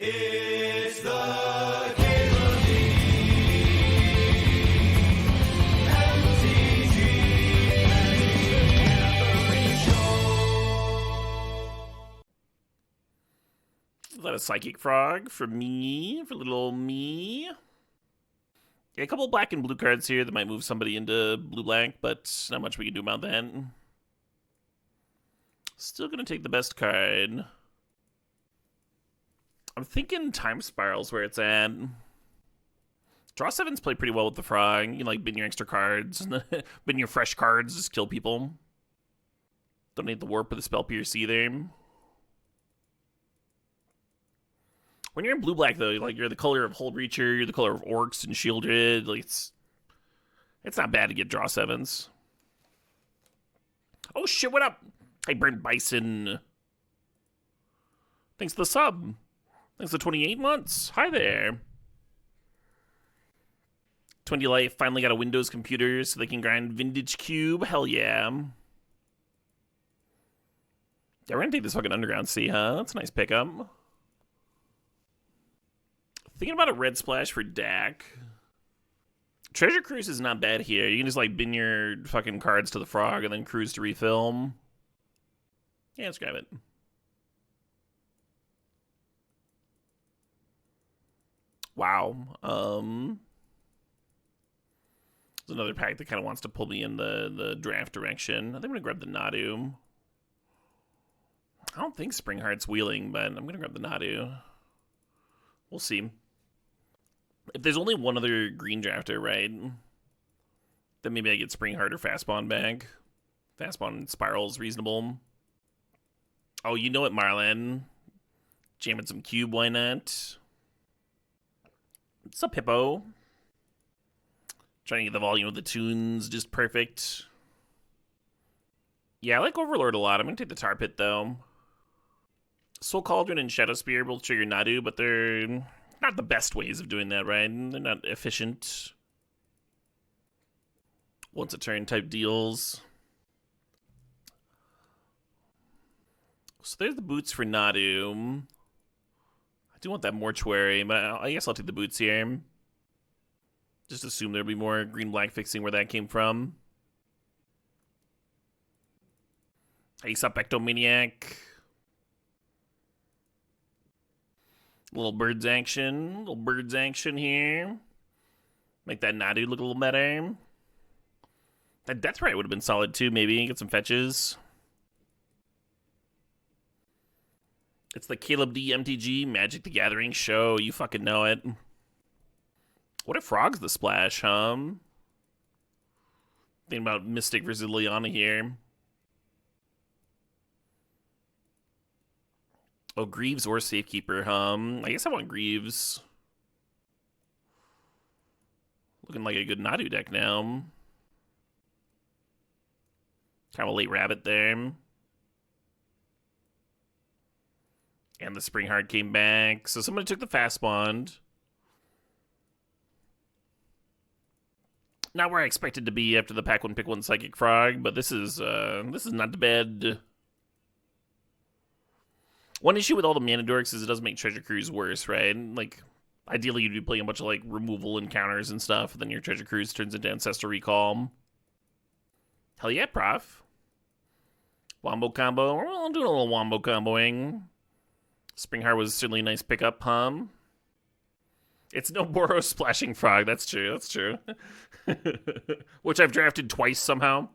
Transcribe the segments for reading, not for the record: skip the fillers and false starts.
It's the Caleb D. MTGO Show. Is that a Psychic Frog for me? For little old me? Yeah, a couple black and blue cards here that might move somebody into blue-black, but not much we can do about that. Still gonna take the best card. I'm thinking Time Spiral's where it's at. Draw 7s play pretty well with the Frog. You can, like, bin your extra cards. Bin your fresh cards, just kill people. Don't need the Warp or the Spell Pierce either. When you're in blue-black, though, like, you're the color of Hold Reacher, you're the color of Orcs and Shieldred. Like, it's not bad to get draw 7s. Oh, shit, what up? Hey, Brent Bison. Thanks for the sub. Thanks for 28 months. Hi there. 20 Life finally got a Windows computer so they can grind Vintage Cube. Hell yeah. Yeah, we're gonna take this fucking Underground Sea, huh? That's a nice pickup. Thinking about a red splash for Dak. Treasure Cruise is not bad here. You can just, like, bin your fucking cards to the Frog and then cruise to refill. Yeah, let's grab it. Wow. There's another pack that kind of wants to pull me in the draft direction. I think I'm going to grab the Nadu. I don't think Springheart's wheeling, but I'm going to grab the Nadu. We'll see. If there's only one other green drafter, right, then maybe I get Springheart or Fastbond back. Fastbond Spiral's reasonable. Oh, you know it, Marlon. Jamming some cube, why not? What's up, Hippo? Trying to get the volume of the tunes just perfect. Yeah, I like Overlord a lot. I'm going to take the Tar Pit, though. Soul Cauldron and Shadow Spear will trigger Nadu, but they're not the best ways of doing that, right? They're not efficient. Once a turn type deals. So there's the boots for Nadu. I do want that Mortuary, but I guess I'll take the boots here. Just assume there'll be more green-black fixing where that came from. Ace up, Ectomaniac. Little birds action here. Make that Nadu look a little better. That Death Ray would have been solid too, maybe. Get some fetches. It's the Caleb D MTG Magic the Gathering show. You fucking know it. What if Frog's the splash, huh? Thinking about Mystic versus Liliana here. Oh, Greaves or Safekeeper, I guess I want Greaves. Looking like a good Nadu deck now. Kind of a late rabbit there. And the Springheart came back. So somebody took the Fastbond. Not where I expected to be after the Pack 1 Pick 1 Psychic Frog, but this is not bad. One issue with all the Mana Dorks is it does make Treasure Cruise worse, right? Like, ideally you'd be playing a bunch of, like, removal encounters and stuff, and then your Treasure Cruise turns into Ancestral Recall. Hell yeah, Prof. Wombo combo. Well, I'm doing a little wombo comboing. Springheart was certainly a nice pickup, It's no Boros Splashing Frog. That's true. That's true. Which I've drafted twice somehow.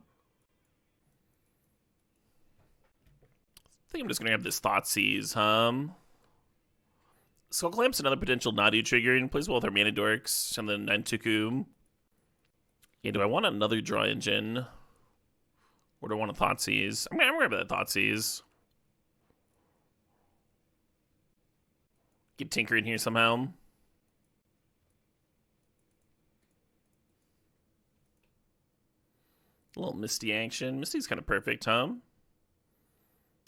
I think I'm just going to have this Thoughtseize, Skull Clamp's another potential Nadu trigger and plays well with our Mana Dorks and then Nantuku. Yeah, do I want another Draw Engine? Or do I want a Thoughtseize? I'm going to grab that Thoughtseize. Get Tinker in here somehow. A little Misty action. Misty's kind of perfect, The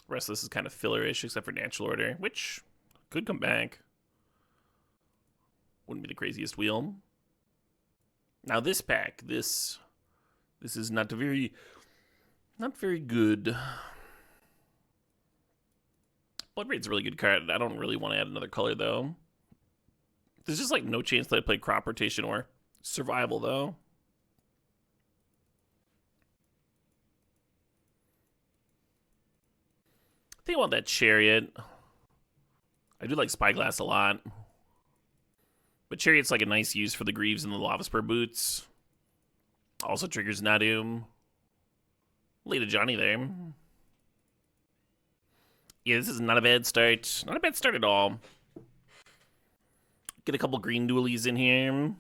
rest of this is kind of fillerish, except for Natural Order, which could come back. Wouldn't be the craziest wheel. Now this pack, this is not very good. Bloodrade's a really good card. I don't really want to add another color, though. There's just, like, no chance that I play crop rotation or survival, though. I think I want that Chariot. I do like Spyglass a lot. But Chariot's like a nice use for the Greaves and the Lava Spur boots. Also triggers Nadu. Late to Johnny there. Yeah, this is not a bad start. Not a bad start at all. Get a couple green dualies in here.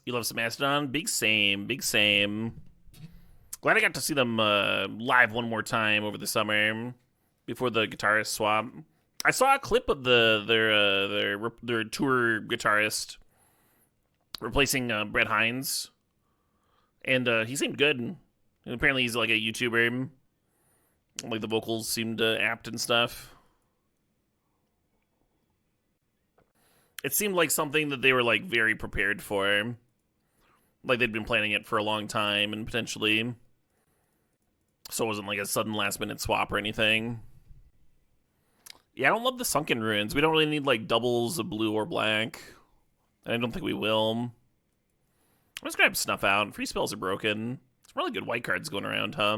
You love some Mastodon? Big same, big same. Glad I got to see them live one more time over the summer before the guitarist swap. I saw a clip of their tour guitarist replacing Brett Hines, and he seemed good. And apparently, he's like a YouTuber. Like the vocals seemed apt and stuff. It seemed like something that they were like very prepared for. Like they'd been planning it for a long time and potentially. So it wasn't like a sudden last minute swap or anything. Yeah, I don't love the Sunken Ruins. We don't really need like doubles of blue or black. And I don't think we will. I'm just gonna have Snuff out. Free spells are broken. Some really good white cards going around, huh?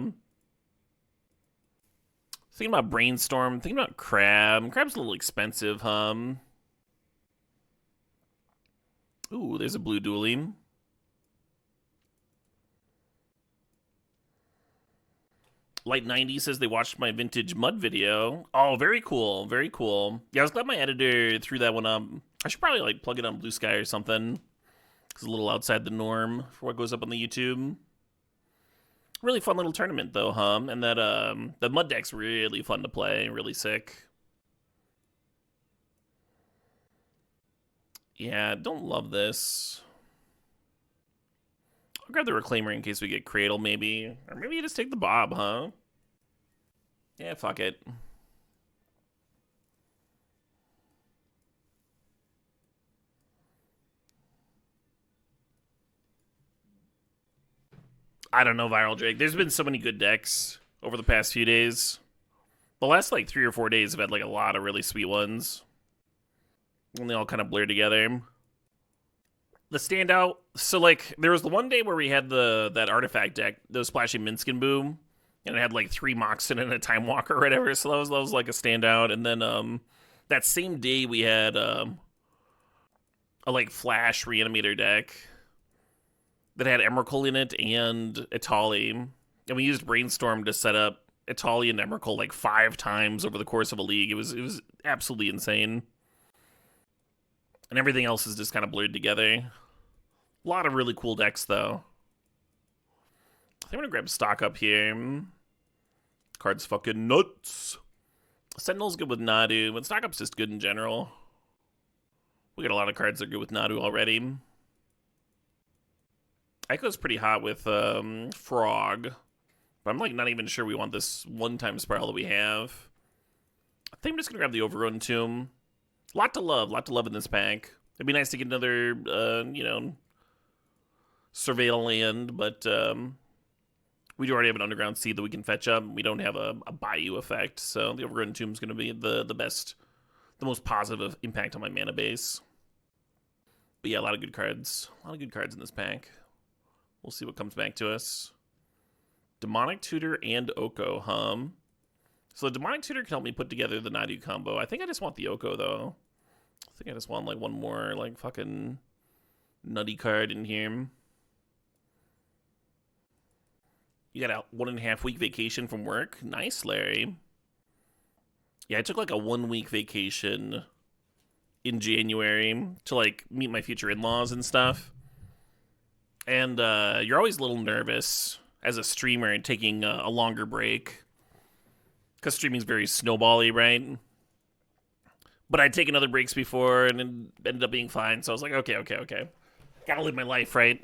Thinking about Brainstorm. Thinking about Crab. Crab's a little expensive, huh? Ooh, there's a blue dueling. Light 90 says they watched my vintage mud video. Oh, very cool. Very cool. Yeah, I was glad my editor threw that one up. I should probably like plug it on Blue Sky or something. It's a little outside the norm for what goes up on the YouTube. Really fun little tournament though, huh? And that mud deck's really fun to play. Really sick. Yeah, don't love this. I'll grab the Reclaimer in case we get Cradle, maybe. Or maybe you just take the Bob, huh? Yeah, fuck it. I don't know, Viral Drake. There's been so many good decks over the past few days. The last, like, 3 or 4 days have had, like, a lot of really sweet ones. And they all kind of blur together. The standout, so like there was the one day where we had that artifact deck, the Splashy Minskin Boom, and it had like 3 Moxen and a Time Walker or whatever, so that was like a standout. And then that same day we had a like Flash Reanimator deck that had Emrakul in it and Etali, and we used Brainstorm to set up Etali and Emrakul like 5 times over the course of a league. It was absolutely insane. And everything else is just kind of blurred together. A lot of really cool decks, though. I think I'm going to grab stock up here. Card's fucking nuts. Sentinel's good with Nadu, but stock up's just good in general. We got a lot of cards that are good with Nadu already. Echo's pretty hot with Frog. But I'm like not even sure we want this one-time Spiral that we have. I think I'm just going to grab the Overrun Tomb. Lot to love in this pack. It'd be nice to get another, you know, Surveil land, but we do already have an Underground Seed that we can fetch up. We don't have a Bayou effect, so the Overrun Tomb is going to be the best, the most positive impact on my mana base. But yeah, a lot of good cards. A lot of good cards in this pack. We'll see what comes back to us. Demonic Tutor and Oko, So the Demonic Tutor can help me put together the Nadu combo. I think I just want the Oko, though. I think I just want, like, one more, like, fucking nutty card in here. You got a 1.5 week vacation from work? Nice, Larry. Yeah, I took, like, a 1 week vacation in January to, like, meet my future in-laws and stuff. And you're always a little nervous as a streamer taking a longer break. Because streaming's very snowball-y, right? But I'd taken other breaks before and it ended up being fine. So I was like, okay. Gotta live my life, right?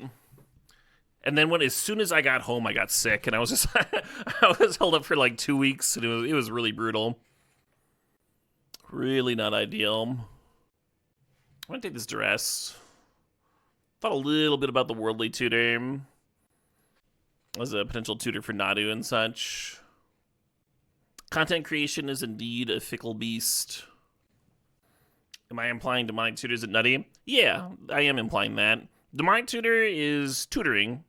And then as soon as I got home, I got sick. And I was just, I was held up for like 2 weeks. And it was really brutal. Really not ideal. I'm gonna take this Duress. Thought a little bit about the Worldly Tutor. As a potential tutor for Nadu and such. Content creation is indeed a fickle beast. Am I implying demonic tutor is nutty? Yeah, I am implying that. Demonic tutor is tutoring,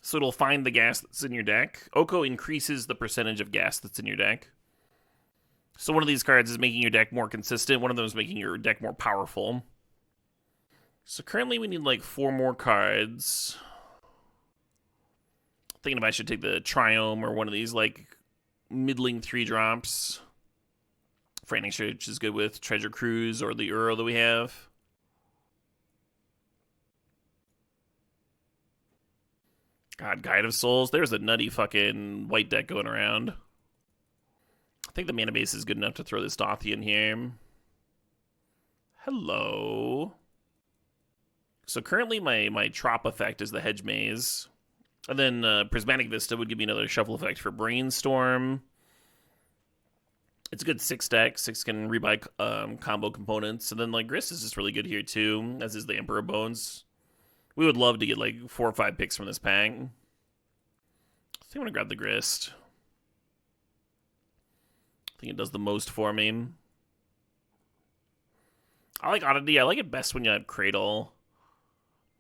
so it'll find the gas that's in your deck. Oko increases the percentage of gas that's in your deck. So one of these cards is making your deck more consistent, one of them is making your deck more powerful. So currently we need like 4 more cards. Thinking if I should take the Triome or one of these like middling 3-drops. Frightening Search is good with Treasure Cruise or the Uro that we have. God, Guide of Souls. There's a nutty fucking white deck going around. I think the mana base is good enough to throw this Dothy in here. Hello. So currently my Trop effect is the Hedge Maze. And then Prismatic Vista would give me another shuffle effect for Brainstorm. It's a good 6 deck. 6 can rebuy combo components. And then like Grist is just really good here too, as is the Emperor Bones. We would love to get like 4 or 5 picks from this pack. I think I'm going to grab the Grist. I think it does the most for me. I like Oddity. I like it best when you have Cradle.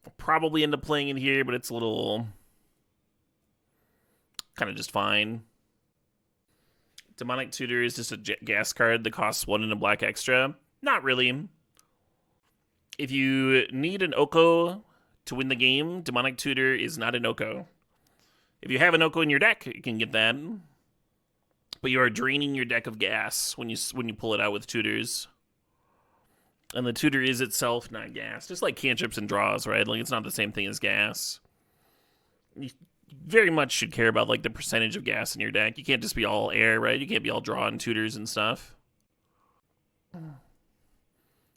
I'll probably end up playing it here, but it's a little... kind of just fine. Demonic Tutor is just a gas card that costs 1 and a black extra. Not really. If you need an Oko to win the game, Demonic Tutor is not an Oko. If you have an Oko in your deck, you can get that. But you are draining your deck of gas when you pull it out with tutors. And the tutor is itself not gas. Just like cantrips and draws, right? Like it's not the same thing as gas. You very much should care about like the percentage of gas in your deck. You can't just be all air, right? You can't be all draw and tutors and stuff.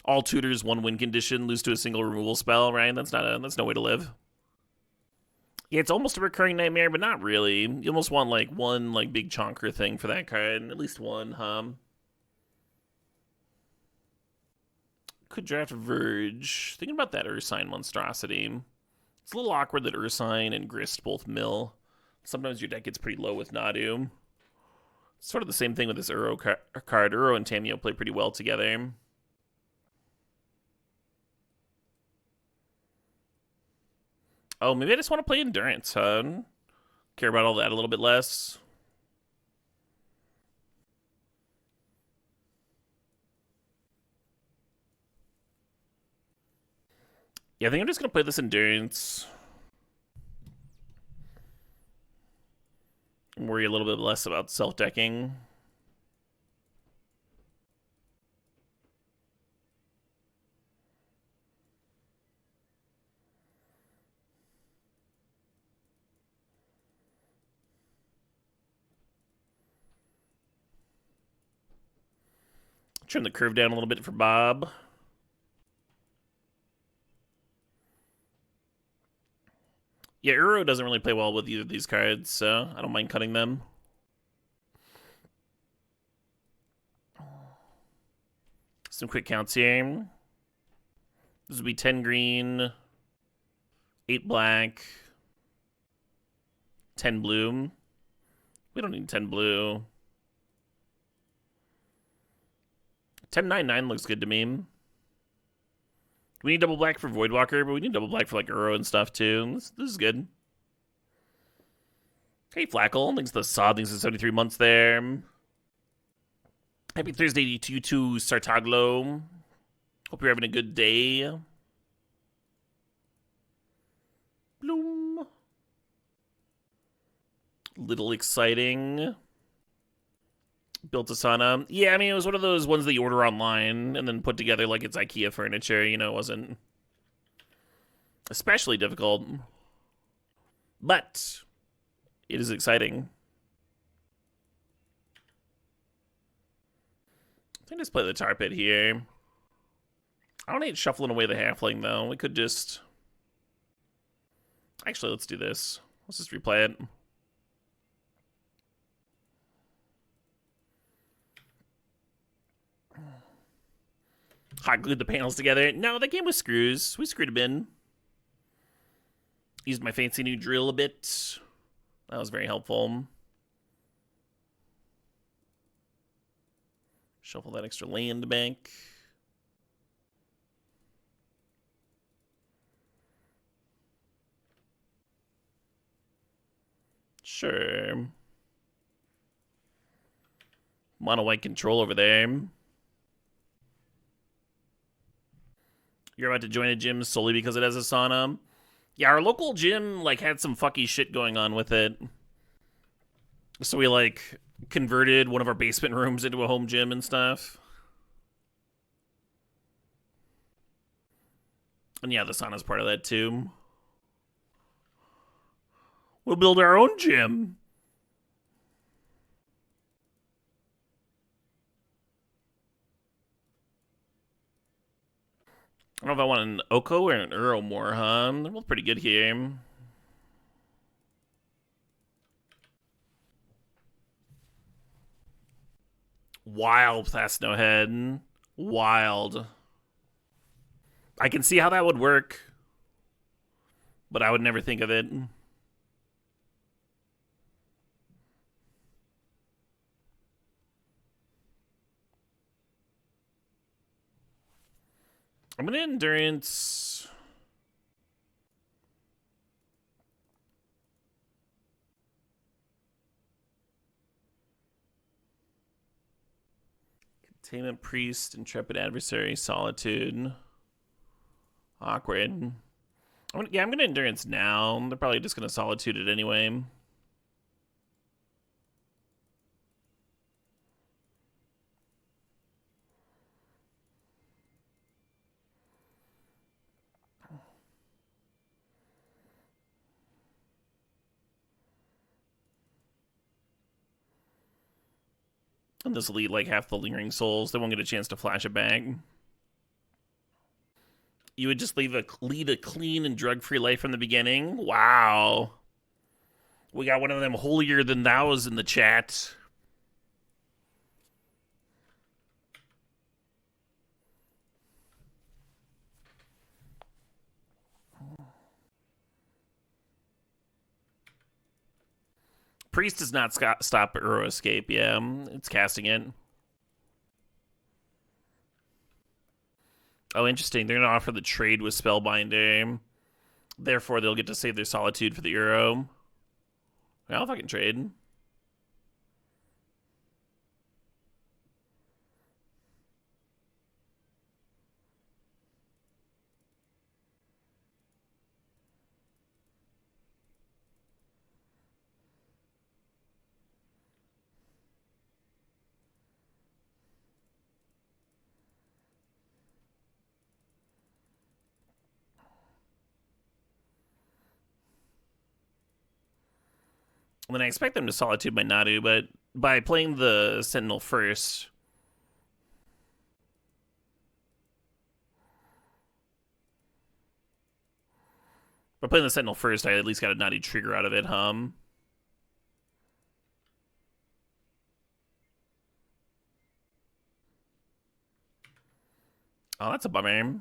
All tutors, 1 win condition, lose to a single removal spell, right? That's no way to live. Yeah, it's almost a recurring nightmare, but not really. You almost want like 1 like big chonker thing for that card. At least 1, Could draft Verge. Thinking about that Ursine monstrosity. It's a little awkward that Ursine and Grist both mill. Sometimes your deck gets pretty low with Nadu. It's sort of the same thing with this Uro card. Uro and Tameo play pretty well together. Oh, maybe I just want to play Endurance, huh? Care about all that a little bit less. Yeah, I think I'm just going to play this Endurance. And worry a little bit less about self-decking. Trim the curve down a little bit for Bob. Yeah, Uro doesn't really play well with either of these cards, so I don't mind cutting them. Some quick counts here. This would be 10 green, 8 black, 10 blue. We don't need 10 blue. 10-9-9 looks good to me. We need double black for Voidwalker, but we need double black for like Uro and stuff too. This is good. Hey Flackle, thanks to the Saw, thanks to 73 months there. Happy Thursday to you too, Sartaglo. Hope you're having a good day. Bloom. Little exciting. Built a sauna. Yeah, I mean, it was one of those ones that you order online and then put together like it's IKEA furniture. You know, it wasn't especially difficult. But it is exciting. I think just play the tar pit here. I don't hate shuffling away the halfling, though. We could just... Actually, let's do this. Let's just replay it. Hot glued the panels together. No, that game was screws. We screwed a bin. Used my fancy new drill a bit. That was very helpful. Shuffle that extra land bank. Sure. Mono white control over there. You're about to join a gym solely because it has a sauna. Yeah, our local gym like had some fucky shit going on with it. So we like converted one of our basement rooms into a home gym and stuff. And yeah, the sauna's part of that too. We'll build our own gym. I don't know if I want an Oko or an Uro more, huh? They're both pretty good here. Wild Thasno Head. Wild. I can see how that would work, but I would never think of it. I'm gonna endurance. Containment Priest, Intrepid Adversary, Solitude. Awkward. I'm gonna endurance now. They're probably just gonna Solitude it anyway. And this will eat like half the Lingering Souls. They won't get a chance to flash it back. You would just lead a clean and drug-free life from the beginning? Wow. We got one of them holier than thous in the chat. Priest does not stop Uro Escape, yeah. It's casting it. Oh, interesting. They're going to offer the trade with Spellbinder. Therefore, they'll get to save their Solitude for the Uro. I'll fucking trade. And then I expect them to Solitude my Nadu, but by playing the Sentinel first... By playing the Sentinel first, I at least got a Nadu trigger out of it, Oh, that's a bummer.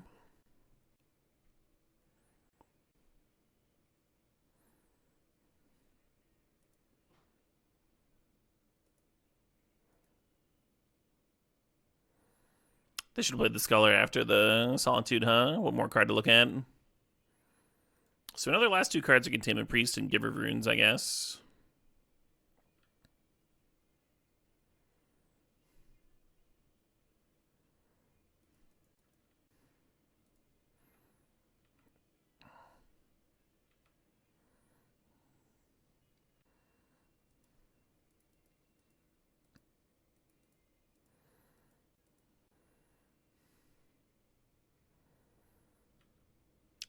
They should have played the Sculler after the Solitude, huh? One more card to look at. So another last two cards are Containment Priest and Giver of Runes, I guess.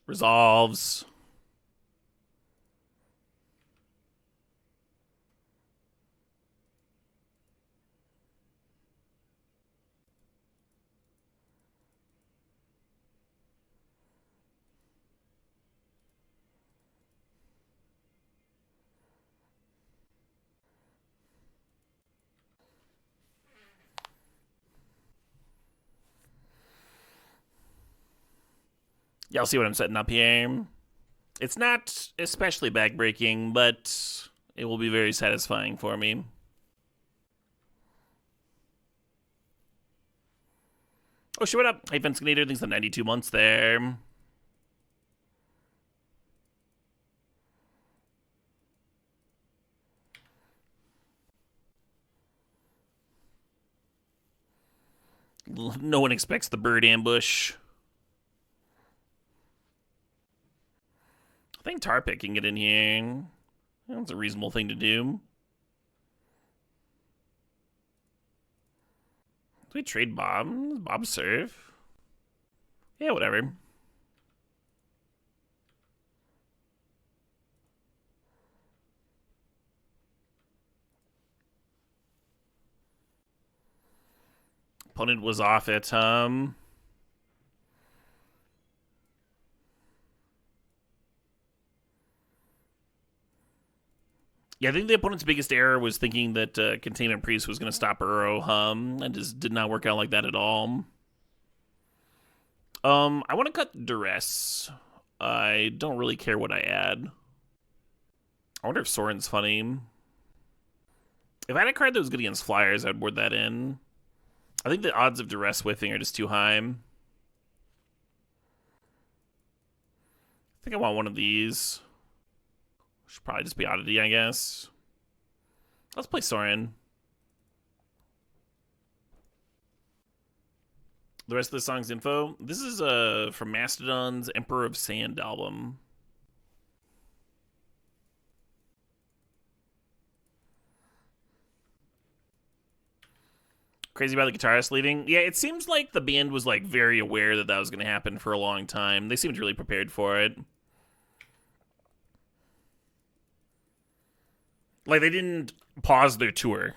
Resolves. Y'all see what I'm setting up here? It's not especially backbreaking, but it will be very satisfying for me. Oh, shit, what up? Hey, Fenscanator, thanks for 92 months there. No one expects the bird ambush. I think Tarpit can get in here. That's a reasonable thing to do. Do we trade Bob? Does Bob serve? Yeah, whatever. Opponent was off it. Yeah, I think the opponent's biggest error was thinking that Containment Priest was going to stop Uro, and just did not work out like that at all. I want to cut Duress. I don't really care what I add. I wonder if Soren's funny. If I had a card that was good against Flyers, I'd board that in. I think the odds of Duress whiffing are just too high. I think I want one of these. Should probably just be Oddity, I guess. Let's play Soren. The rest of the song's info. This is from Mastodon's Emperor of Sand album. Crazy about the guitarist leaving? Yeah, it seems like the band was like very aware that that was going to happen for a long time. They seemed really prepared for it. Like, they didn't pause their tour.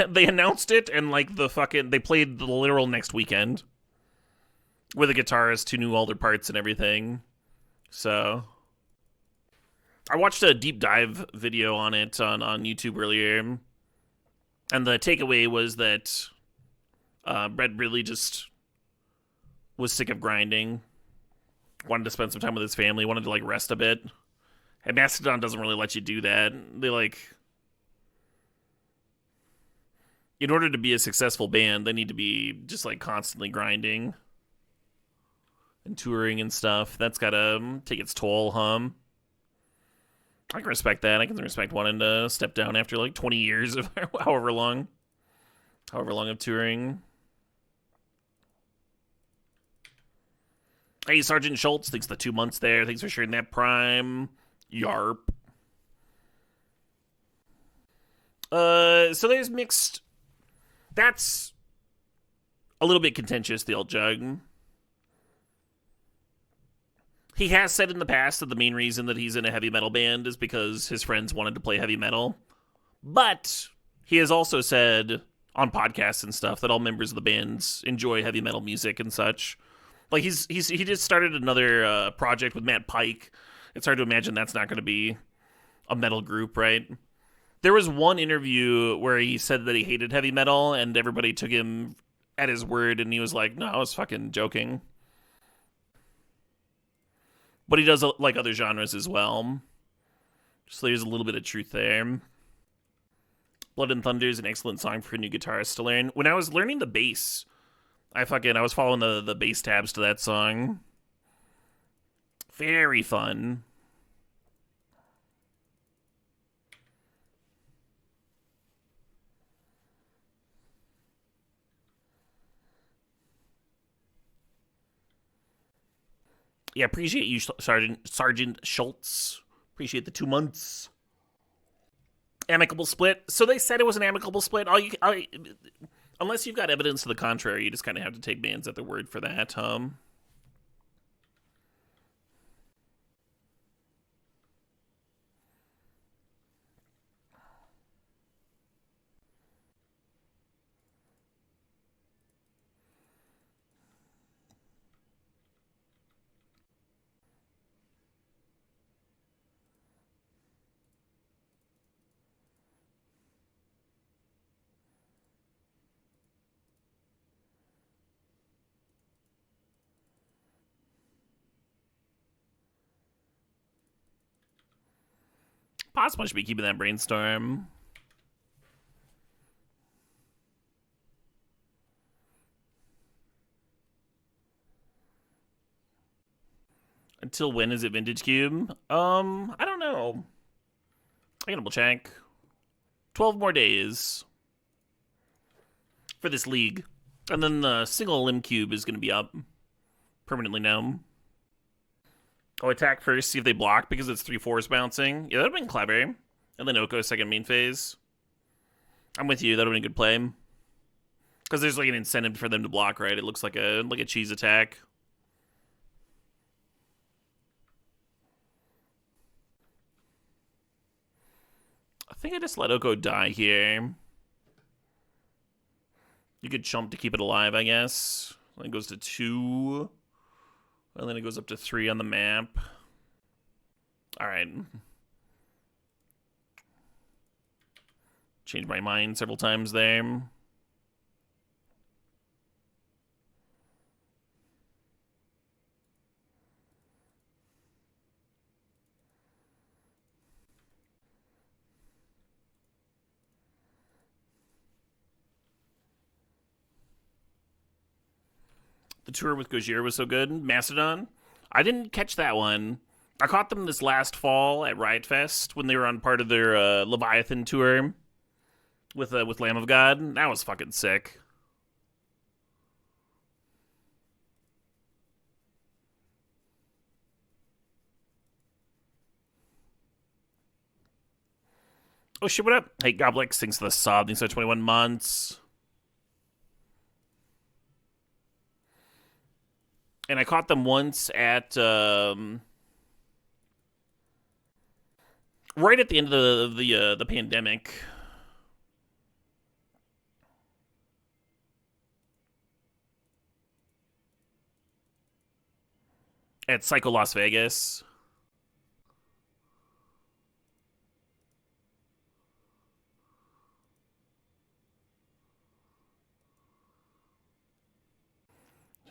They announced it, and like they played the literal next weekend with a guitarist who knew all their parts and everything. So I watched a deep dive video on it on YouTube earlier, and the takeaway was that Brett really just was sick of grinding, wanted to spend some time with his family, wanted to like rest a bit. And Mastodon doesn't really let you do that. They like, in order to be a successful band, they need to be just like constantly grinding and touring and stuff. That's gotta take its toll, I can respect that. I can respect wanting to step down after like 20 years of however long of touring. Hey, Sergeant Schultz, thanks for the 2 months there. Thanks for sharing that Prime. Yarp. So there's mixed. That's a little bit contentious, the old Jug. He has said in the past that the main reason that he's in a heavy metal band is because his friends wanted to play heavy metal. But he has also said on podcasts and stuff that all members of the bands enjoy heavy metal music and such. Like, he just started another project with Matt Pike. It's hard to imagine that's not going to be a metal group, right? There was one interview where he said that he hated heavy metal, and everybody took him at his word, and he was like, no, I was fucking joking. But he does like other genres as well. So there's a little bit of truth there. Blood and Thunder is an excellent song for a new guitarist to learn. When I was learning the bass, I was following the bass tabs to that song. Very fun. Yeah, appreciate you, Sergeant Schultz. Appreciate the 2 months. Amicable split. So they said it was an amicable split. Unless you've got evidence to the contrary, you just kind of have to take bands at their word for that. Possibly should be keeping that brainstorm. Until when is it Vintage Cube? I don't know. I can double check. 12 more days for this league. And then the single limb cube is going to be up permanently now. Oh, attack first, see if they block because it's 3/4 bouncing. Yeah, that would have been clever. And then Oko second main phase. I'm with you. That would have been a good play. Because there's like an incentive for them to block, right? It looks like a cheese attack. I think I just let Oko die here. You could chump to keep it alive, I guess. Then it goes to 2. And then it goes up to 3 on the map. Alright. Changed my mind several times there. The tour with Gojira was so good. Mastodon? I didn't catch that one. I caught them this last fall at Riot Fest when they were on part of their Leviathan tour with Lamb of God. That was fucking sick. Oh shit, what up? Hey, Goblix, thanks for the sub. Thanks for 21 months. And I caught them once at right at the end of the pandemic. At Psycho Las Vegas.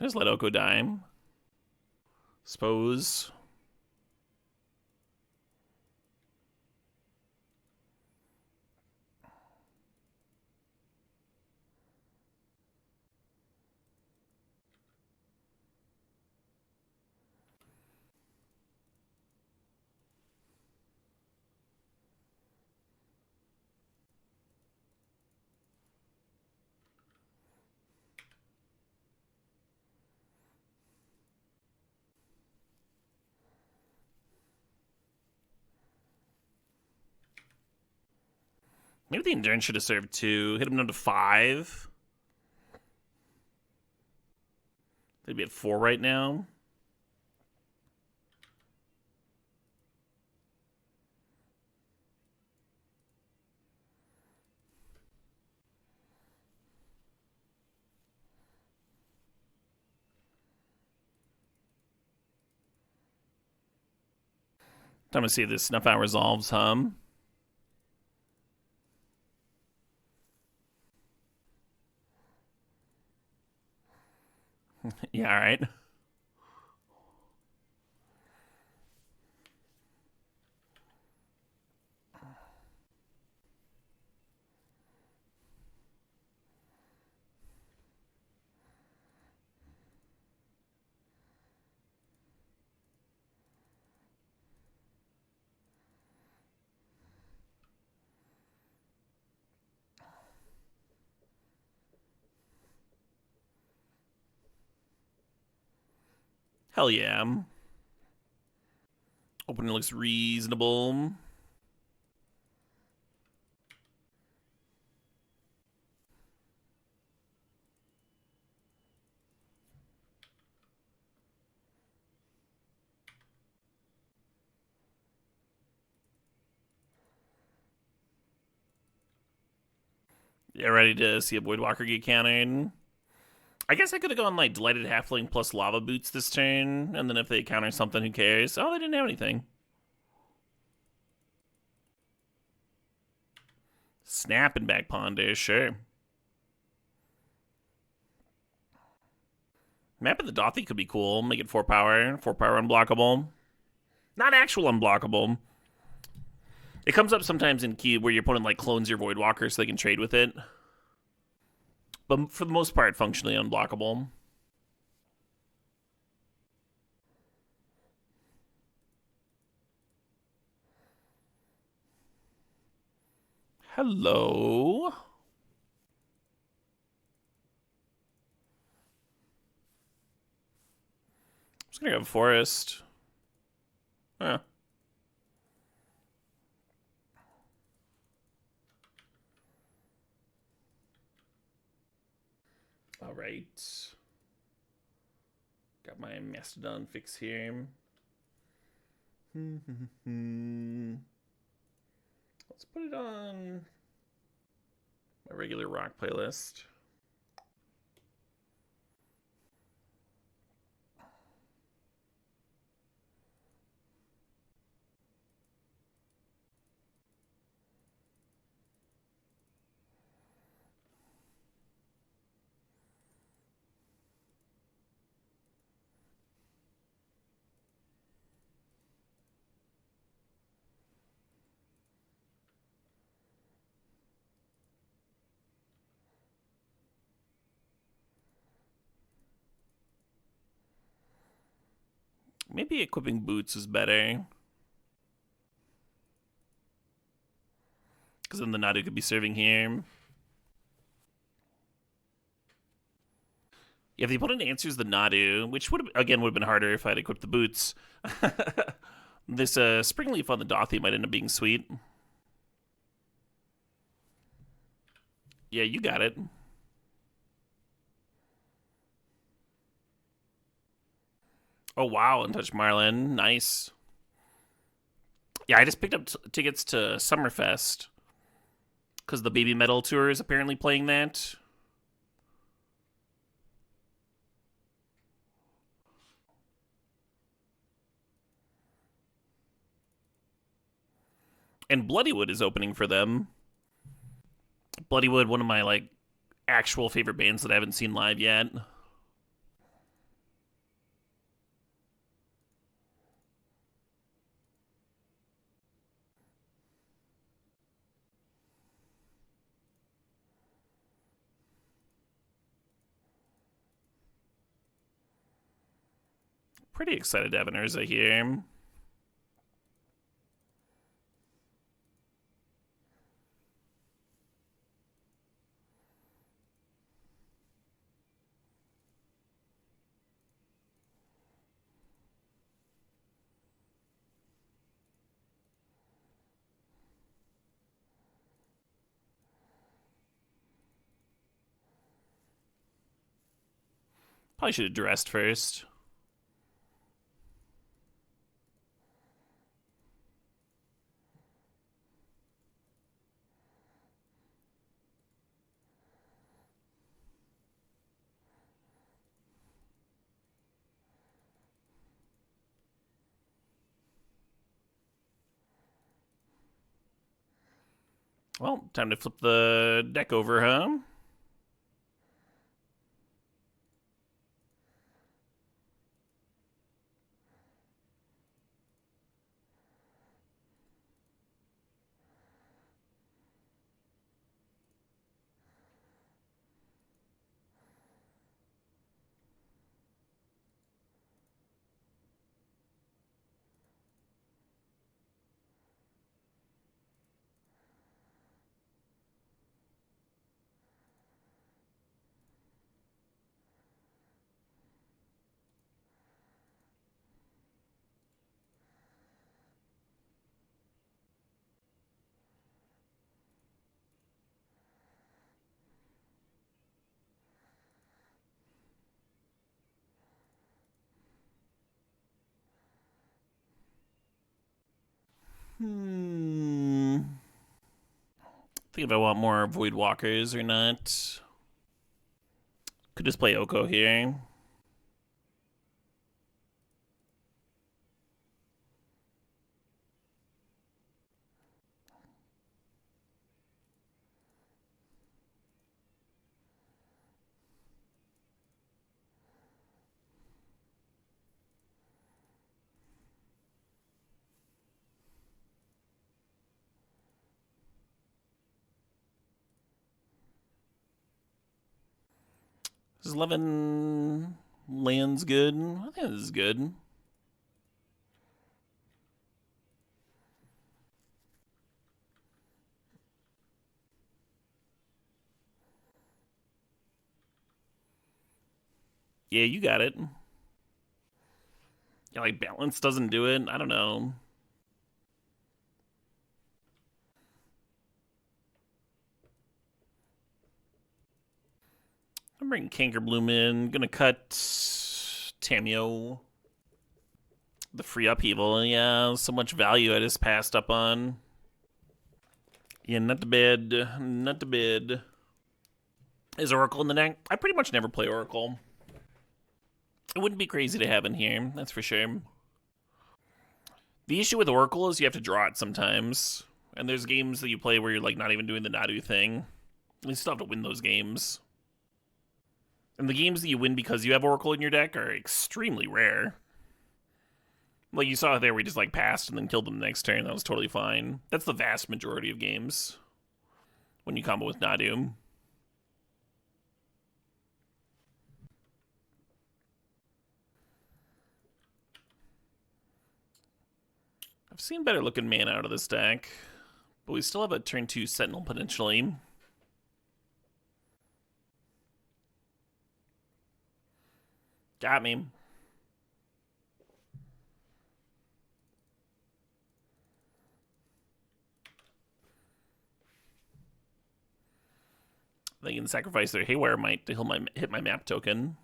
Just let Oko die. Suppose. Maybe the Endurance should have served 2. Hit him down to 5. They'd be at 4 right now. Time to see if this snuff out resolves, huh? Yeah, alright. Hell yeah. Opening looks reasonable. Yeah, ready to see a Voidwalker get countered. I guess I could have gone like Delighted Halfling plus Lava Boots this turn, and then if they counter something, who cares? Oh, they didn't have anything. Snap and back Ponder, sure. Map of the Dothy could be cool. Make it 4 power. 4 power unblockable. Not actual unblockable. It comes up sometimes in Cube where your opponent like clones your Voidwalker so they can trade with it. But for the most part, functionally unblockable. Hello. I'm just gonna go forest. Huh. All right. Got my Mastodon fix here. Let's put it on my regular rock playlist. Maybe equipping boots is better. Because then the Nadu could be serving here. Yeah, if the opponent answers the Nadu, which would have been harder if I'd equipped the boots. This Spring Leaf on the Dothy might end up being sweet. Yeah, you got it. Oh, wow, Untouched Marlin. Nice. Yeah, I just picked up tickets to Summerfest. Because the Baby Metal Tour is apparently playing that. And Bloodywood is opening for them. Bloodywood, one of my, like, actual favorite bands that I haven't seen live yet. Pretty excited to have an Urza here. Probably should have dressed first. Well, time to flip the deck over, huh? Think if I want more Void Walkers or not. Could just play Oko here. Is 11 lands good? I think this is good. Yeah, you got it. Yeah, like balance doesn't do it. I don't know. I'm bringing Cankerbloom in. Gonna cut Tamio. The free upheaval. Yeah, so much value I just passed up on. Yeah, not the bed. Not the bed. Is Oracle in the deck? I pretty much never play Oracle. It wouldn't be crazy to have in here, that's for sure. The issue with Oracle is you have to draw it sometimes. And there's games that you play where you're like not even doing the Nadu thing. You still have to win those games. And the games that you win because you have Oracle in your deck are extremely rare. Like you saw there, we just like passed and then killed them the next turn. That was totally fine. That's the vast majority of games when you combo with Nadu. I've seen better looking mana out of this deck, but we still have a turn 2 Sentinel potentially. Got me. They can sacrifice their Haywire Might to hit my map token.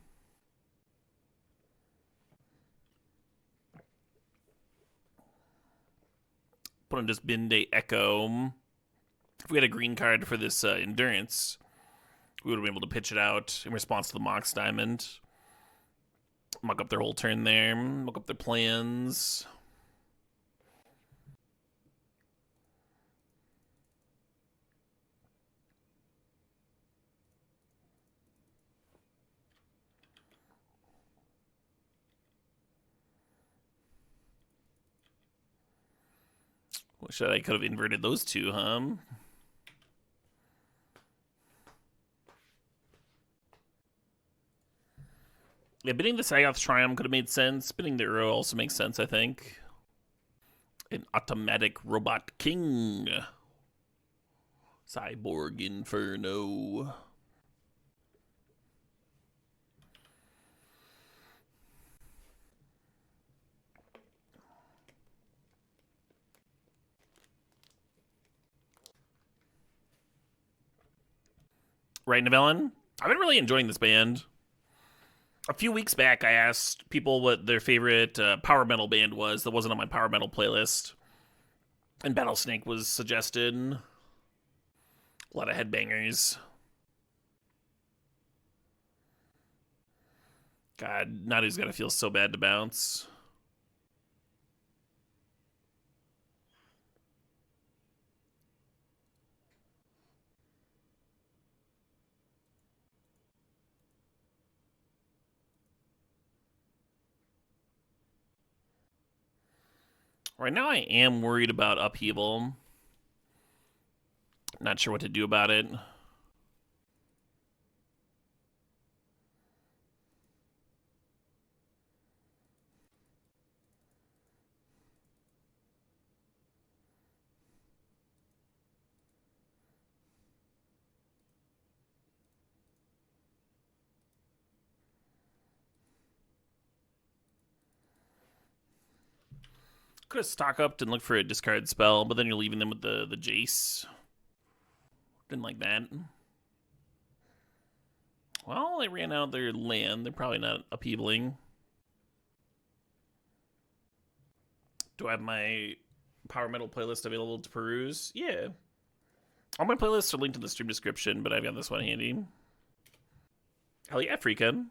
Put on just Binde Echo. If we had a green card for this Endurance, we would have been able to pitch it out in response to the Mox Diamond. Muck up their whole turn there. Muck up their plans. Wish I could have inverted those two, huh? Yeah, bidding the Sagoth Triumph could have made sense. Bidding the Uro also makes sense, I think. An automatic robot king. Cyborg Inferno. Right, Novellin? I've been really enjoying this band. A few weeks back, I asked people what their favorite power metal band was that wasn't on my power metal playlist. And Battlesnake was suggested. A lot of headbangers. God, Nadu's gotta feel so bad to bounce. Right now, I am worried about upheaval. Not sure what to do about it. Could have stock upped and looked for a discard spell, but then you're leaving them with the Jace. Didn't like that. Well, they ran out their land. They're probably not upheavaling. Do I have my power metal playlist available to peruse? Yeah. All my playlists are linked in the stream description, but I've got this one handy. Hell yeah, freaking.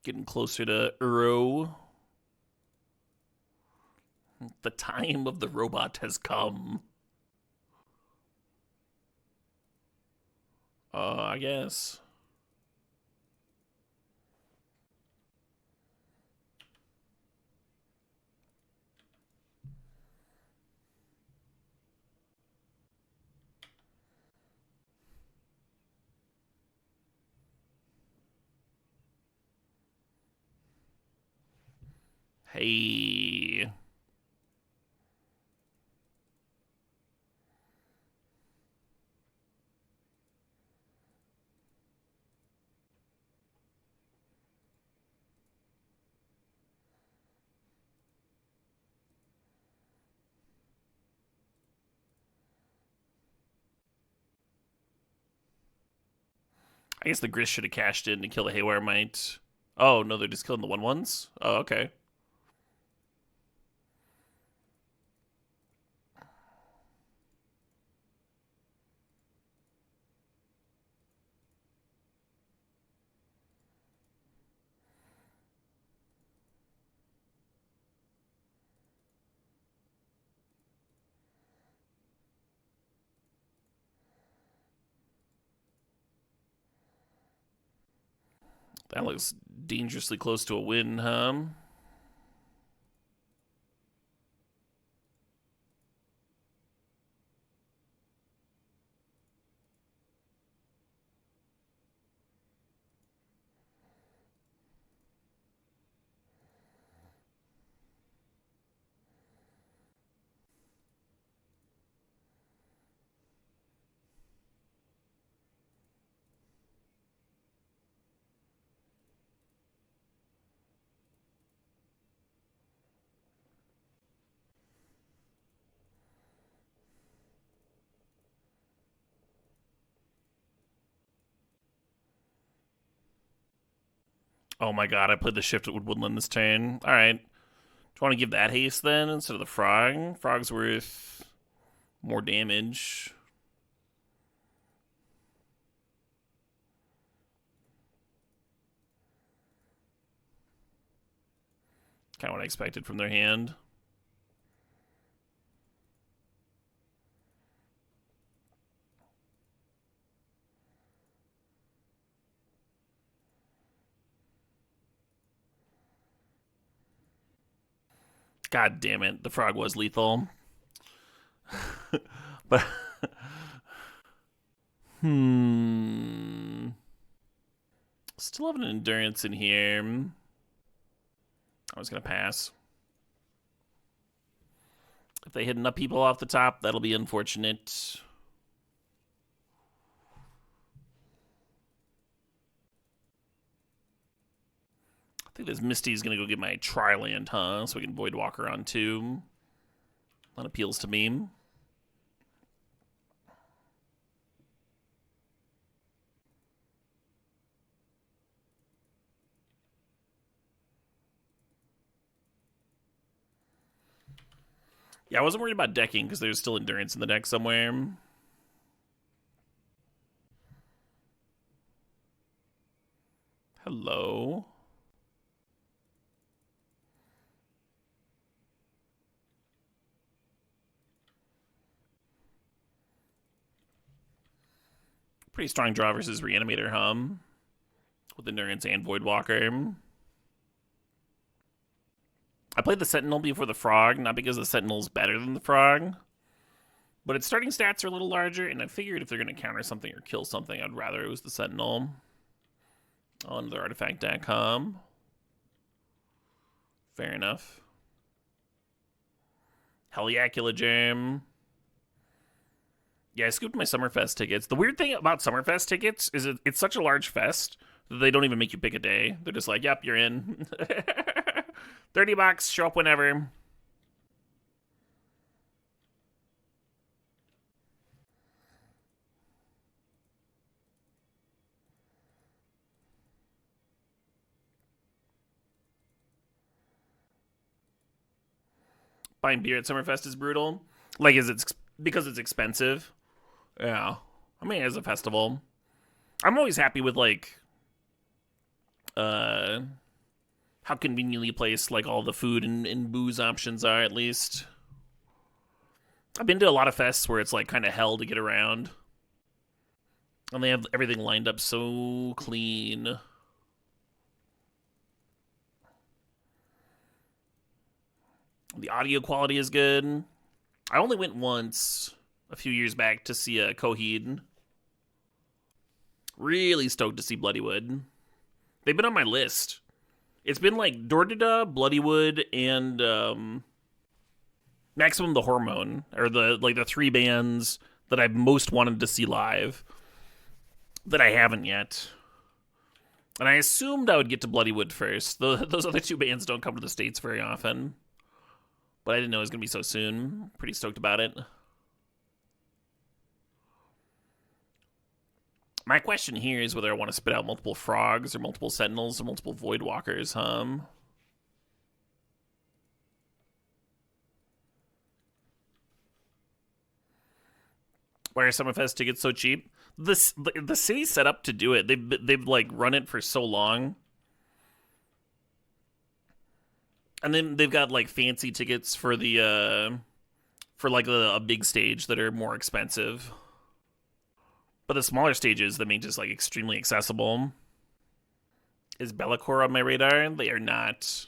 Getting closer to Uro. The time of the robot has come. I guess. Hey. I guess the Grist should have cashed in to kill the Haywire Mite. Oh, no, they're just killing the 1/1s? Oh, okay. That looks dangerously close to a win, huh? Oh my god, I played the Shift with Woodland this turn. Alright. Do you want to give that haste then instead of the Frog? Frog's worth more damage. Kind of what I expected from their hand. God damn it, the Frog was lethal. But still have an endurance in here. I was gonna pass. If they hit enough people off the top, that'll be unfortunate. I think this Misty's gonna go get my Tri-Land, huh? So we can Voidwalker on 2. That appeals to me. Yeah, I wasn't worried about decking because there's still endurance in the deck somewhere. Hello. Pretty strong draw versus Reanimator, hum. With endurance and Voidwalker. I played the Sentinel before the Frog, not because the Sentinel's better than the Frog, but its starting stats are a little larger, and I figured if they're going to counter something or kill something, I'd rather it was the Sentinel. Oh, another artifact deck, hum. Fair enough. Heliacula Gem. Yeah, I scooped my Summerfest tickets. The weird thing about Summerfest tickets is it's such a large fest that they don't even make you pick a day. They're just like, yep, you're in. $30, show up whenever. Buying beer at Summerfest is brutal. Like, is it because it's expensive? Yeah. I mean, as a festival. I'm always happy with, like, how conveniently placed, like, all the food and booze options are, at least. I've been to a lot of fests where it's, like, kind of hell to get around. And they have everything lined up so clean. The audio quality is good. I only went once a few years back to see a Coheed. Really stoked to see Bloodywood. They've been on my list. It's been like Dordida, Bloodywood, and Maximum the Hormone, or the three bands that I've most wanted to see live that I haven't yet. And I assumed I would get to Bloodywood first. Those other two bands don't come to the States very often. But I didn't know it was going to be so soon. Pretty stoked about it. My question here is whether I want to spit out multiple frogs or multiple sentinels or multiple voidwalkers, Why are Summerfest tickets so cheap? The city's set up to do it. They've like run it for so long. And then they've got like fancy tickets for the for like a big stage that are more expensive. But the smaller stages that make just like extremely accessible. Is Bellacore on my radar? They are not.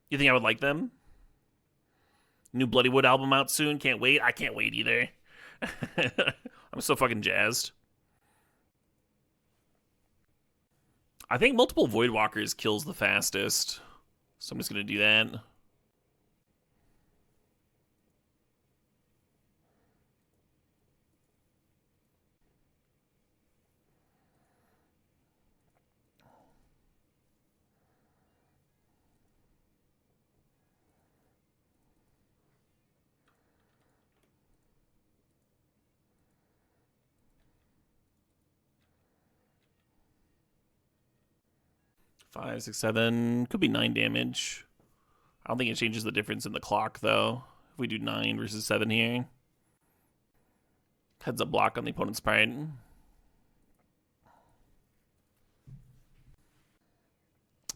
You think I would like them? New Bloodywood album out soon. Can't wait. I can't wait either. I'm so fucking jazzed. I think multiple Voidwalkers kills the fastest. So I'm just going to do that. Five, 6, 7. Could be 9 damage. I don't think it changes the difference in the clock, though. If we do 9 versus 7 here. Heads up block on the opponent's part.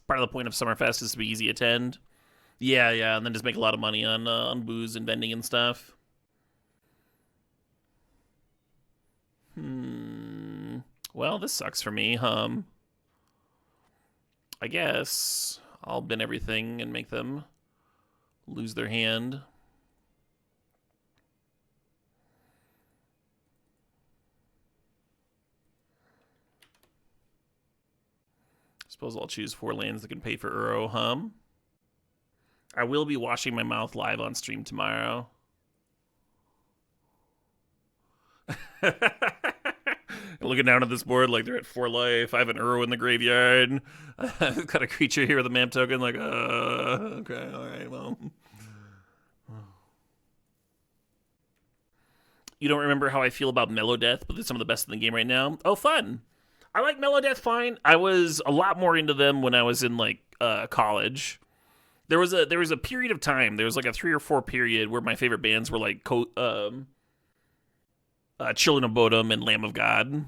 Part of the point of Summerfest is to be easy to attend. Yeah, and then just make a lot of money on booze and vending and stuff. Well, this sucks for me, I guess I'll bin everything and make them lose their hand. Suppose I'll choose 4 lands that can pay for Uro, I will be washing my mouth live on stream tomorrow. Looking down at this board like they're at 4 life. I have an Uro in the graveyard. I've got a creature here with a map token. Like, okay, all right, well. You don't remember how I feel about Mellow Death, but they're some of the best in the game right now? Oh, fun. I like Mellow Death fine. I was a lot more into them when I was in like college. There was a period of time. There was like a 3 or 4 period where my favorite bands were like Children of Bodom and Lamb of God.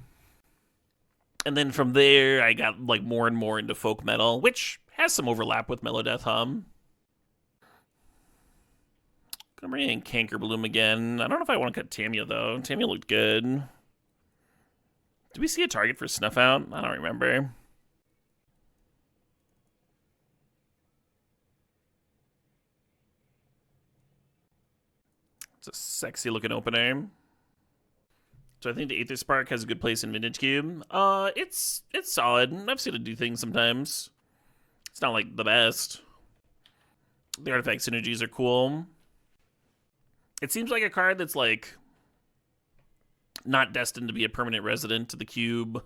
And then from there, I got like more and more into folk metal, which has some overlap with Mellow Death, Gonna bring in Cankerbloom again. I don't know if I want to cut Tamia, though. Tamia looked good. Did we see a target for Snuff Out? I don't remember. It's a sexy looking opener. So I think the Aether Spark has a good place in Vintage Cube. It's solid. I've seen it do things sometimes. It's not like the best. The artifact synergies are cool. It seems like a card that's like not destined to be a permanent resident to the cube.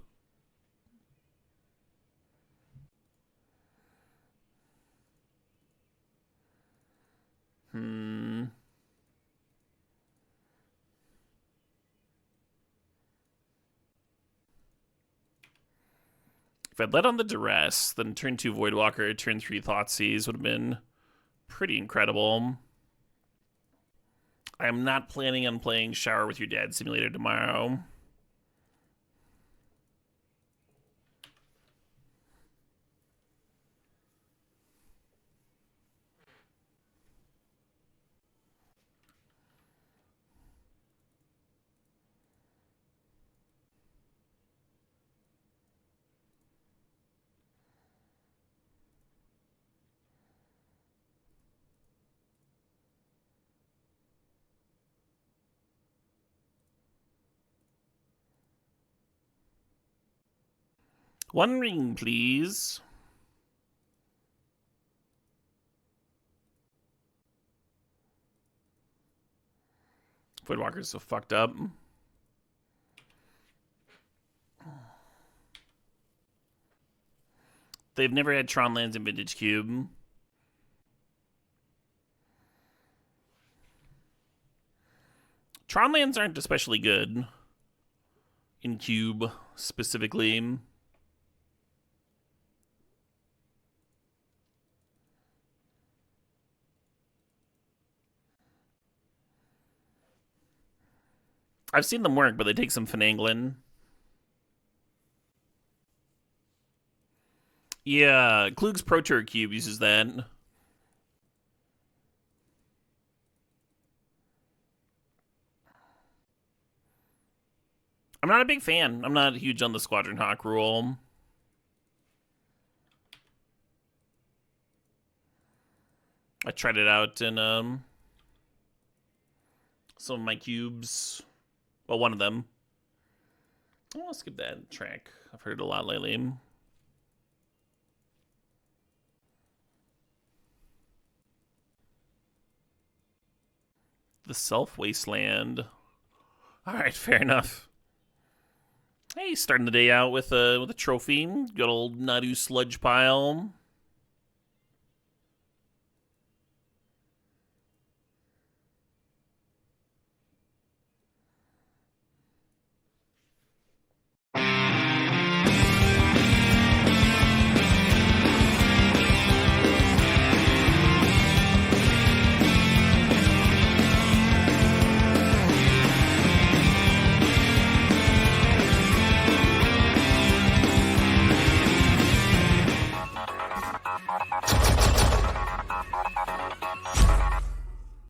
If I'd led on the Duress, then turn 2 Voidwalker, turn 3 Thoughtseize would have been pretty incredible. I am not planning on playing Shower with Your Dad Simulator tomorrow. One ring, please. Voidwalker's so fucked up. They've never had Tron lands in Vintage Cube. Tron lands aren't especially good in Cube specifically. I've seen them work, but they take some finagling. Yeah, Klug's Pro Tour Cube uses that. I'm not a big fan. I'm not huge on the Squadron Hawk rule. I tried it out in some of my cubes. Well, one of them. I'll skip that track. I've heard it a lot lately. The Self Wasteland. All right, fair enough. Hey, starting the day out with a trophy. Good old Nadu Sludge Pile.